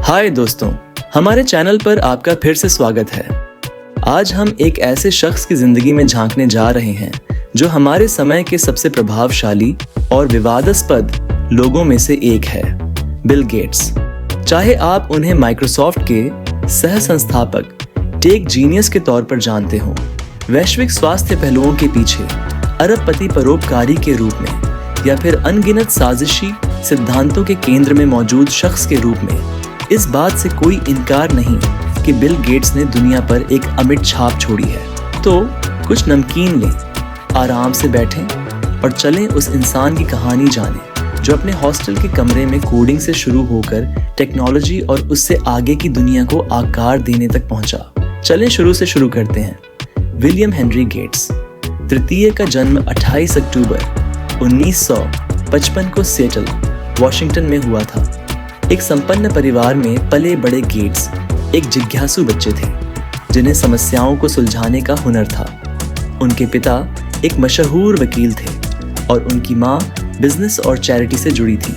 हाय दोस्तों, हमारे चैनल पर आपका फिर से स्वागत है। आज हम एक ऐसे शख्स की जिंदगी में झांकने जा रहे हैं जो हमारे समय के सबसे प्रभावशाली और विवादास्पद लोगों में से एक है, बिल गेट्स। चाहे आप उन्हें माइक्रोसॉफ्ट के सह संस्थापक, टेक जीनियस के तौर पर जानते हो, वैश्विक स्वास्थ्य पहलुओं के पीछे अरबपति परोपकारी के रूप में, या फिर अनगिनत साजिशी सिद्धांतों के केंद्र में मौजूद शख्स के रूप में, इस बात से कोई इनकार नहीं कि बिल गेट्स ने दुनिया पर एक अमिट छाप छोड़ी है। तो कुछ नमकीन लें, आराम से बैठें और चलें उस इंसान की कहानी जानें जो अपने हॉस्टल के कमरे में कोडिंग से शुरू होकर टेक्नोलॉजी और उससे आगे की दुनिया को आकार देने तक पहुंचा। चलें शुरू से शुरू करते हैं। विलियम हेनरी गेट्स तृतीय का जन्म 28 अक्टूबर 1955 को सिएटल, वॉशिंगटन में हुआ था। एक संपन्न परिवार में पले बड़े गेट्स एक जिज्ञासु बच्चे थे जिन्हें समस्याओं को सुलझाने का हुनर था। उनके पिता एक मशहूर वकील थे और उनकी माँ बिजनेस और चैरिटी से जुड़ी थी।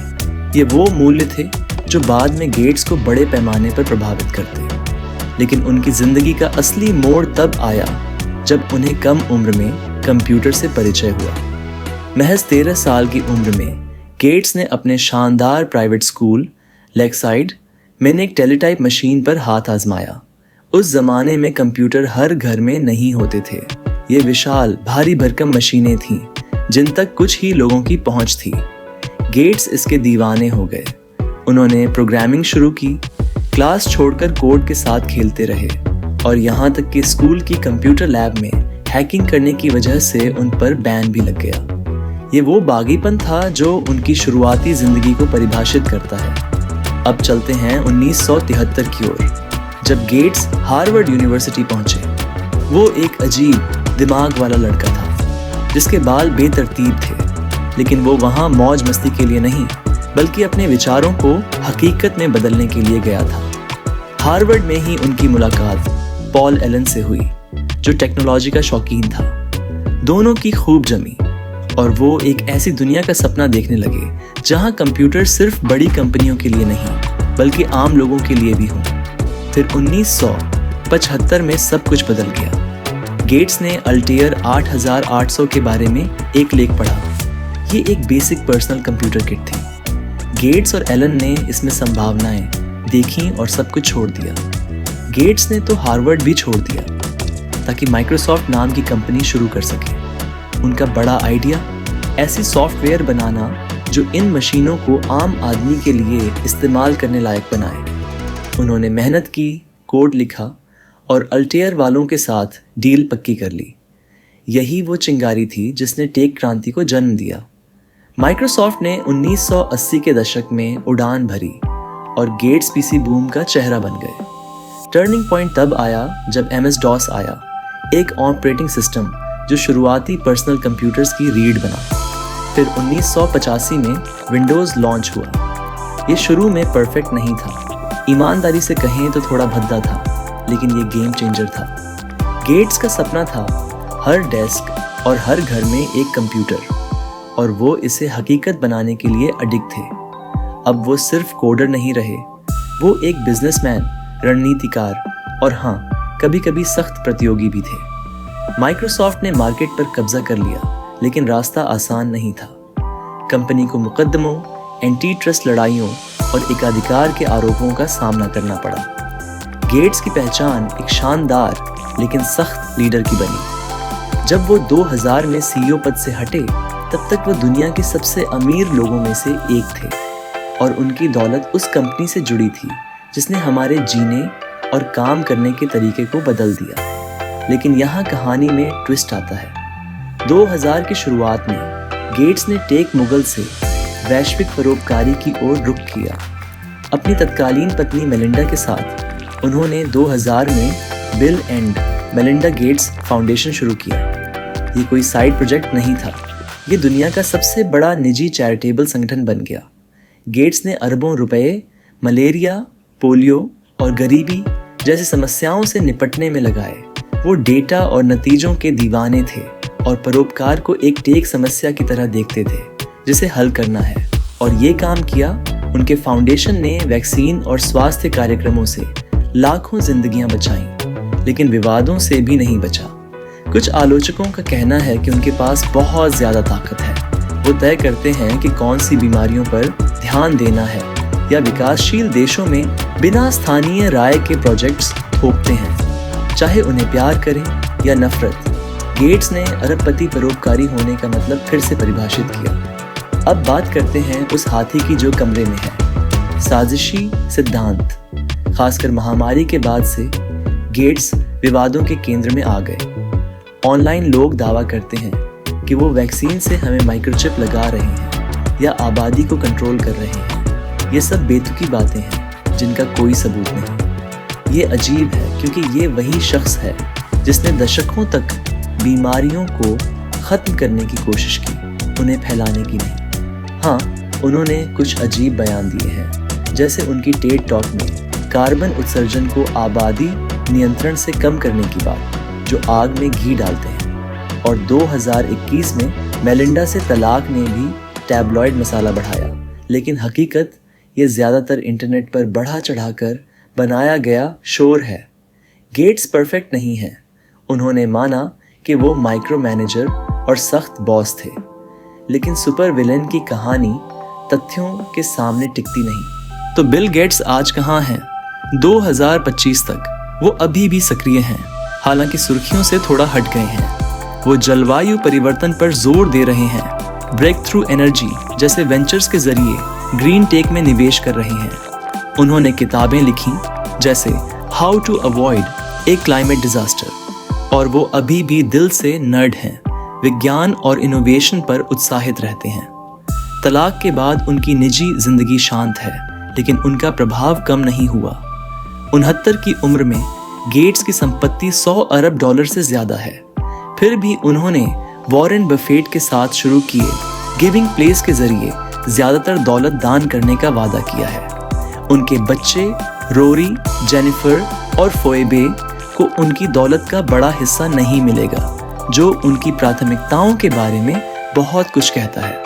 ये वो मूल्य थे जो बाद में गेट्स को बड़े पैमाने पर प्रभावित करते। लेकिन उनकी जिंदगी का असली मोड़ तब आया जब उन्हें कम उम्र में कंप्यूटर से परिचय हुआ। महज 13 साल की उम्र में गेट्स ने अपने शानदार प्राइवेट स्कूल लेक्साइड में एक टेलीटाइप मशीन पर हाथ आजमाया। उस जमाने में कंप्यूटर हर घर में नहीं होते थे। ये विशाल भारी भरकम मशीनें थीं जिन तक कुछ ही लोगों की पहुंच थी। गेट्स इसके दीवाने हो गए। उन्होंने प्रोग्रामिंग शुरू की, क्लास छोड़कर कोड के साथ खेलते रहे और यहाँ तक कि स्कूल की कंप्यूटर लैब में हैकिंग करने की वजह से उन पर बैन भी लग गया। ये वो बागीपन था जो उनकी शुरुआती जिंदगी को परिभाषित करता है। अब चलते हैं 1973 की ओर, जब गेट्स हार्वर्ड यूनिवर्सिटी पहुंचे। वो एक अजीब दिमाग वाला लड़का था जिसके बाल बेतरतीब थे, लेकिन वो वहां मौज मस्ती के लिए नहीं बल्कि अपने विचारों को हकीकत में बदलने के लिए गया था। हार्वर्ड में ही उनकी मुलाकात पॉल एलन से हुई जो टेक्नोलॉजी का शौकीन था। दोनों की खूब जमी और वो एक ऐसी दुनिया का सपना देखने लगे जहां कंप्यूटर सिर्फ बड़ी कंपनियों के लिए नहीं बल्कि आम लोगों के लिए भी हो। फिर 1975 में सब कुछ बदल गया। गेट्स ने अल्टेयर 8800 के बारे में एक लेख पढ़ा। ये एक बेसिक पर्सनल कंप्यूटर किट थी। गेट्स और एलन ने इसमें संभावनाएं देखी और सब कुछ छोड़ दिया। गेट्स ने तो हार्वर्ड भी छोड़ दिया ताकि माइक्रोसॉफ्ट नाम की कंपनी शुरू कर सके। उनका बड़ा आइडिया ऐसी सॉफ्टवेयर बनाना जो इन मशीनों को आम आदमी के लिए इस्तेमाल करने लायक बनाए। उन्होंने मेहनत की, कोड लिखा और अल्टेयर वालों के साथ डील पक्की कर ली। यही वो चिंगारी थी जिसने टेक क्रांति को जन्म दिया। माइक्रोसॉफ्ट ने 1980 के दशक में उड़ान भरी और गेट्स पीसी बूम का चेहरा बन गए। टर्निंग पॉइंट तब आया जब MS-DOS आया, एक ऑपरेटिंग सिस्टम जो शुरुआती पर्सनल कंप्यूटर्स की रीढ़ बना। फिर 1985 में विंडोज़ लॉन्च हुआ। ये शुरू में परफेक्ट नहीं था, ईमानदारी से कहें तो थोड़ा भद्दा था, लेकिन ये गेम चेंजर था। गेट्स का सपना था हर डेस्क और हर घर में एक कंप्यूटर, और वो इसे हकीकत बनाने के लिए अडिग थे। अब वो सिर्फ कोडर नहीं रहे, वो एक बिजनेसमैन, रणनीतिकार और हाँ, कभी कभी सख्त प्रतियोगी भी थे। माइक्रोसॉफ्ट ने मार्केट पर कब्जा कर लिया, लेकिन रास्ता आसान नहीं था। कंपनी को मुकदमों, एंटी ट्रस्ट लड़ाइयों और एकाधिकार के आरोपों का सामना करना पड़ा। गेट्स की पहचान एक शानदार लेकिन सख्त लीडर की बनी। जब वो 2000 में CEO पद से हटे, तब तक वो दुनिया के सबसे अमीर लोगों में से एक थे और उनकी दौलत उस कंपनी से जुड़ी थी जिसने हमारे जीने और काम करने के तरीके को बदल दिया। लेकिन यहाँ कहानी में ट्विस्ट आता है। 2000 की शुरुआत में गेट्स ने टेक मुगल से वैश्विक परोपकारी की ओर रुख किया। अपनी तत्कालीन पत्नी मेलिंडा के साथ उन्होंने 2000 में bill and Melinda Gates foundation शुरू किया। ये कोई साइड प्रोजेक्ट नहीं था, ये दुनिया का सबसे बड़ा निजी चैरिटेबल संगठन बन गया। गेट्स ने अरबों रुपए मलेरिया, पोलियो और गरीबी जैसी समस्याओं से निपटने में लगाए। वो डेटा और नतीजों के दीवाने थे और परोपकार को एक टेक समस्या की तरह देखते थे जिसे हल करना है, और ये काम किया उनके फाउंडेशन ने वैक्सीन और स्वास्थ्य कार्यक्रमों से लाखों जिंदगियां बचाईं, लेकिन विवादों से भी नहीं बचा। कुछ आलोचकों का कहना है कि उनके पास बहुत ज्यादा ताकत है। वो तय करते हैं कि कौन सी बीमारियों पर ध्यान देना है या विकासशील देशों में बिना स्थानीय राय के प्रोजेक्ट्स थोपते हैं, चाहे उन्हें प्यार करें या नफरत। गेट्स ने अरबपति परोपकारी होने का मतलब फिर से परिभाषित किया। अब बात करते हैं उस हाथी की जो कमरे में है, साजिशी सिद्धांत। खासकर महामारी के बाद से गेट्स विवादों के केंद्र में आ गए। ऑनलाइन लोग दावा करते हैं कि वो वैक्सीन से हमें माइक्रोचिप लगा रहे हैं या आबादी को कंट्रोल कर रहे हैं। ये सब बेतुकी बातें हैं जिनका कोई सबूत नहीं। ये अजीब है क्योंकि ये वही शख्स है जिसने दशकों तक बीमारियों को खत्म करने की कोशिश की, उन्हें फैलाने की नहीं। हाँ, उन्होंने कुछ अजीब बयान दिए हैं, जैसे उनकी टेड टॉक में कार्बन उत्सर्जन को आबादी नियंत्रण से कम करने की बात, जो आग में घी डालते हैं। और 2021 में मेलिंडा से तलाक ने भी टैबलॉइड मसाला बढ़ाया, लेकिन हकीकत ये ज़्यादातर इंटरनेट पर बढ़ा चढ़ाकर बनाया गया शोर है। गेट्स परफेक्ट नहीं है। उन्होंने माना कि वो माइक्रो मैनेजर और सख्त बॉस थे, लेकिन सुपर विलेन की कहानी तथ्यों के सामने टिकती नहीं। तो बिल गेट्स आज कहाँ हैं? 2025 तक वो अभी भी सक्रिय हैं, हालांकि सुर्खियों से थोड़ा हट गए हैं। वो जलवायु परिवर्तन पर जोर दे रहे हैं, ब्रेक थ्रू एनर्जी जैसे वेंचर्स के जरिए ग्रीन टेक में निवेश कर रहे हैं। उन्होंने किताबें लिखी जैसे how to avoid a climate disaster, और वो अभी भी दिल से नर्ड हैं, विज्ञान और इनोवेशन पर उत्साहित रहते हैं। तलाक के बाद उनकी निजी जिंदगी शांत है, लेकिन उनका प्रभाव कम नहीं हुआ। 69 की उम्र में गेट्स की संपत्ति $100 अरब से ज्यादा है। फिर भी उन्होंने वॉरेन बफेट के साथ शुरू किए गिविंग प्लेस के जरिए ज्यादातर दौलत दान करने का वादा किया है। उनके बच्चे रोरी, जेनिफर और फोएबे को उनकी दौलत का बड़ा हिस्सा नहीं मिलेगा, जो उनकी प्राथमिकताओं के बारे में बहुत कुछ कहता है।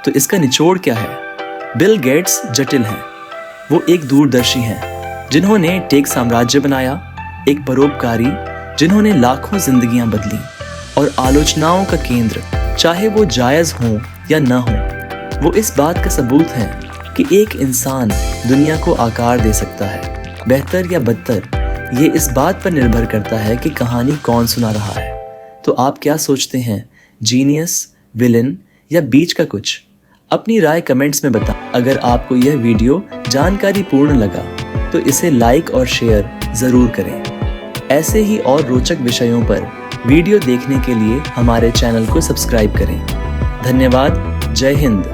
तो इसका निचोड़ क्या है? बिल गेट्स जटिल हैं। वो एक दूरदर्शी हैं जिन्होंने टेक साम्राज्य बनाया, एक परोपकारी जिन्होंने लाखों जिंदगियां बदली, और आलोचनाओं का केंद्र, चाहे वो जायज हो या न हो। वो इस बात का सबूत है कि एक इंसान दुनिया को आकार दे सकता है, बेहतर या बदतर। ये इस बात पर निर्भर करता है कि कहानी कौन सुना रहा है। तो आप क्या सोचते हैं, जीनियस, विलेन या बीच का कुछ? अपनी राय कमेंट्स में बताएं। अगर आपको यह वीडियो जानकारी पूर्ण लगा तो इसे लाइक और शेयर जरूर करें। ऐसे ही और रोचक विषयों पर वीडियो देखने के लिए हमारे चैनल को सब्सक्राइब करें। धन्यवाद। जय हिंद।